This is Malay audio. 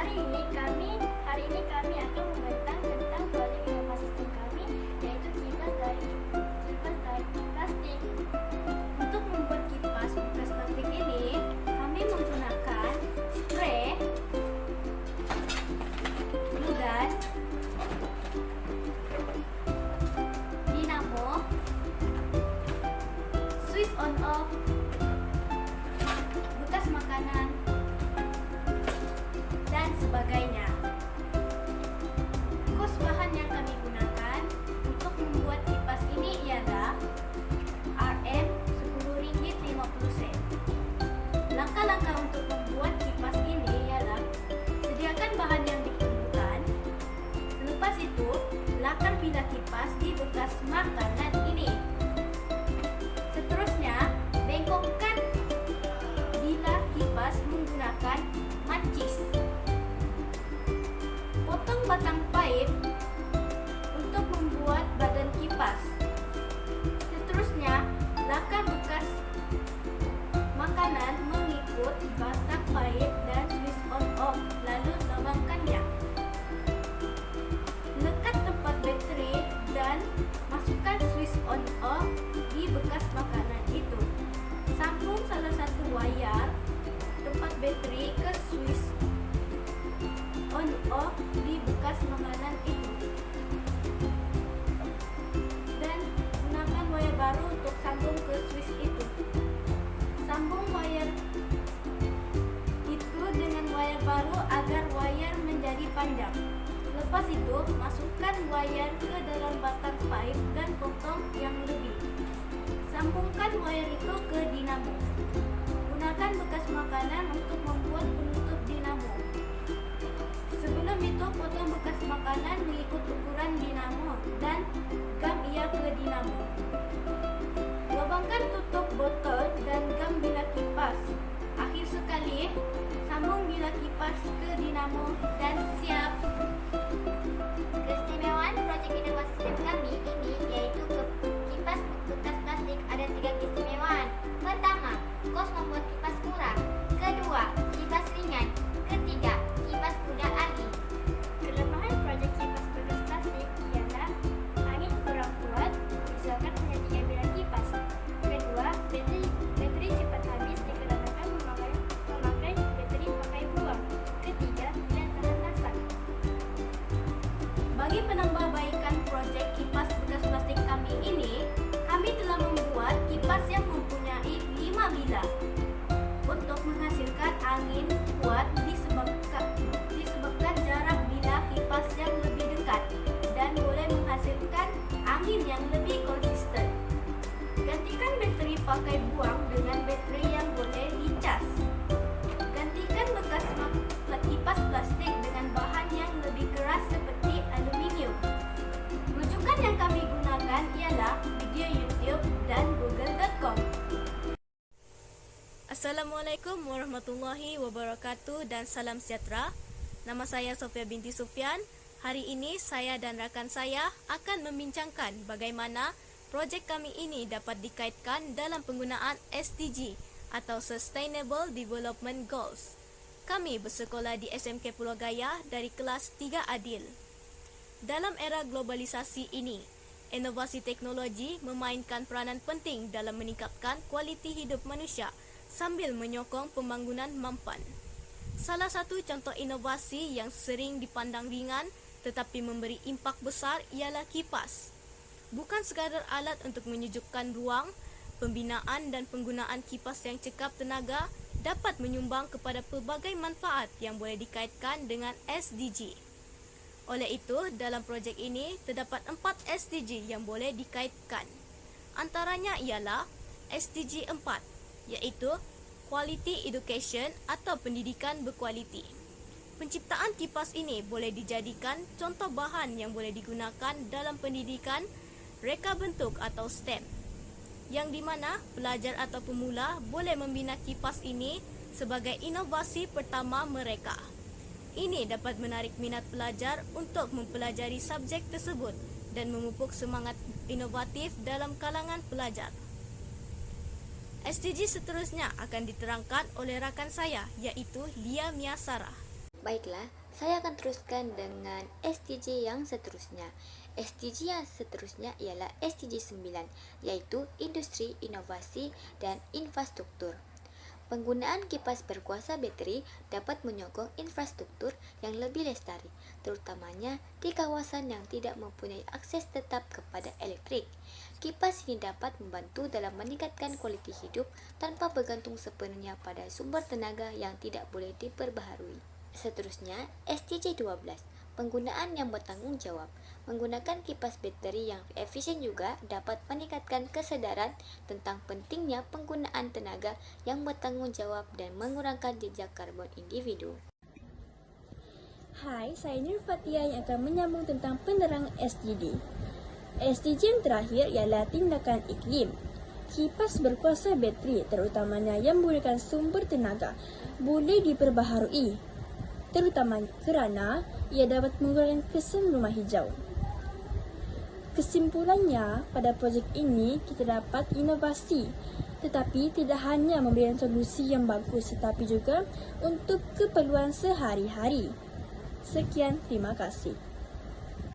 Hari ini kami akan membentang tentang proyek inovasi sistem kami, yaitu kipas dari plastik. Untuk membuat kipas bekas plastik ini, kami menggunakan spray, glue gun, dinamo, switch on off, bekas makanan, dan sebagainya. Kos bahan yang kami gunakan untuk membuat kipas ini ialah Rp10.50. Langkah-langkah untuk membuat kipas ini ialah sediakan bahan yang diperlukan. Selepas itu, lakukan bilah kipas di bekas makanan ini. Seterusnya, bengkokkan bilah kipas menggunakan macis. Potong batang pipe untuk membuat badan kipas. Seterusnya, lakukan bekas makanan mengikut batang pipe dan switch on off, lalu lubangkannya. Lekat tempat bateri dan masukkan switch on off di bekas makanan itu. Sambung salah satu wayar tempat bateri ke switch on off di bekas makanan itu, dan gunakan wayar baru untuk sambung ke switch itu. Sambung wayar itu dengan wayar baru agar wayar menjadi panjang. Lepas itu, masukkan wayar ke dalam batang pipe dan potong yang lebih. Sambungkan wayar itu ke dinamo. Gunakan bekas makanan untuk membuat penutup dinamo. Sebelum itu, potong bekas makanan mengikut ukuran dinamo dan gam ia ke dinamo. Lubangkan tutup botol dan gam bilah kipas. Akhir sekali, sambung bilah kipas ke dinamo dan siap. Keistimewaan proyek inovasi sistem kami ini yaitu kipas bekas plastik ada 3 keistimewaan. Pertama, kos membuat kipas murah. Kedua, kipas ringan. Ketiga, kipas mudah alih. Kelemahan proyek kipas bekas plastik ialah angin kurang kuat, misalkan hanya 3 bilah kipas. Kedua, bateri cepat habis dikarenakan memakai bateri pakai buang. Ketiga, tidak tahan lasak. Bagi penambahbaikan proyek kipas bekas plastik kami ini, kami telah membuat kipas yang mempunyai 5 bilah untuk menghasilkan angin kuat disebabkan jarak bilah kipas yang lebih dekat dan boleh menghasilkan angin yang lebih konsisten. Gantikan bateri pakai buang dengan bateri yang boleh dicas. Gantikan bekas kipas plastik dengan bahan yang lebih keras seperti aluminium. Rujukan yang kami gunakan ialah video YouTube dan google.com. Assalamualaikum warahmatullahi wabarakatuh dan salam sejahtera. Nama saya Sofia binti Sufyan. Hari ini saya dan rakan saya akan membincangkan bagaimana projek kami ini dapat dikaitkan dalam penggunaan SDG atau Sustainable Development Goals. Kami bersekolah di SMK Pulau Gaya dari kelas 3 Adil. Dalam era globalisasi ini, inovasi teknologi memainkan peranan penting dalam meningkatkan kualiti hidup manusia sambil menyokong pembangunan mampan. Salah satu contoh inovasi yang sering dipandang ringan tetapi memberi impak besar ialah kipas. Bukan sekadar alat untuk menyejukkan ruang, pembinaan dan penggunaan kipas yang cekap tenaga dapat menyumbang kepada pelbagai manfaat yang boleh dikaitkan dengan SDG. Oleh itu, dalam projek ini terdapat 4 SDG yang boleh dikaitkan. Antaranya ialah SDG 4, iaitu Quality Education atau pendidikan berkualiti. Penciptaan kipas ini boleh dijadikan contoh bahan yang boleh digunakan dalam pendidikan reka bentuk atau STEM, yang di mana pelajar atau pemula boleh membina kipas ini sebagai inovasi pertama mereka. Ini dapat menarik minat pelajar untuk mempelajari subjek tersebut dan memupuk semangat inovatif dalam kalangan pelajar. SDG seterusnya akan diterangkan oleh rakan saya, iaitu Lia Miasara. Baiklah, Saya akan teruskan dengan SDG yang seterusnya. SDG yang seterusnya ialah SDG 9, iaitu Industri, Inovasi, dan Infrastruktur. Penggunaan kipas berkuasa bateri dapat menyokong infrastruktur yang lebih lestari, terutamanya di kawasan yang tidak mempunyai akses tetap kepada elektrik. Kipas ini dapat membantu dalam meningkatkan kualiti hidup tanpa bergantung sepenuhnya pada sumber tenaga yang tidak boleh diperbaharui. Seterusnya, SDG 12, penggunaan yang bertanggung jawab. Menggunakan kipas bateri yang efisien juga dapat meningkatkan kesadaran tentang pentingnya penggunaan tenaga yang bertanggung jawab dan mengurangkan jejak karbon individu. Hai, saya Nur Fatia yang akan menyambung tentang penerangan SDG. SDG yang terakhir ialah tindakan iklim. Kipas berkuasa bateri, terutamanya yang menggunakan sumber tenaga, boleh diperbaharui, terutama kerana ia dapat mengurangkan kesan rumah hijau. Kesimpulannya, pada projek ini kita dapat inovasi, tetapi tidak hanya memberikan solusi yang bagus tetapi juga untuk keperluan sehari-hari. Sekian, terima kasih.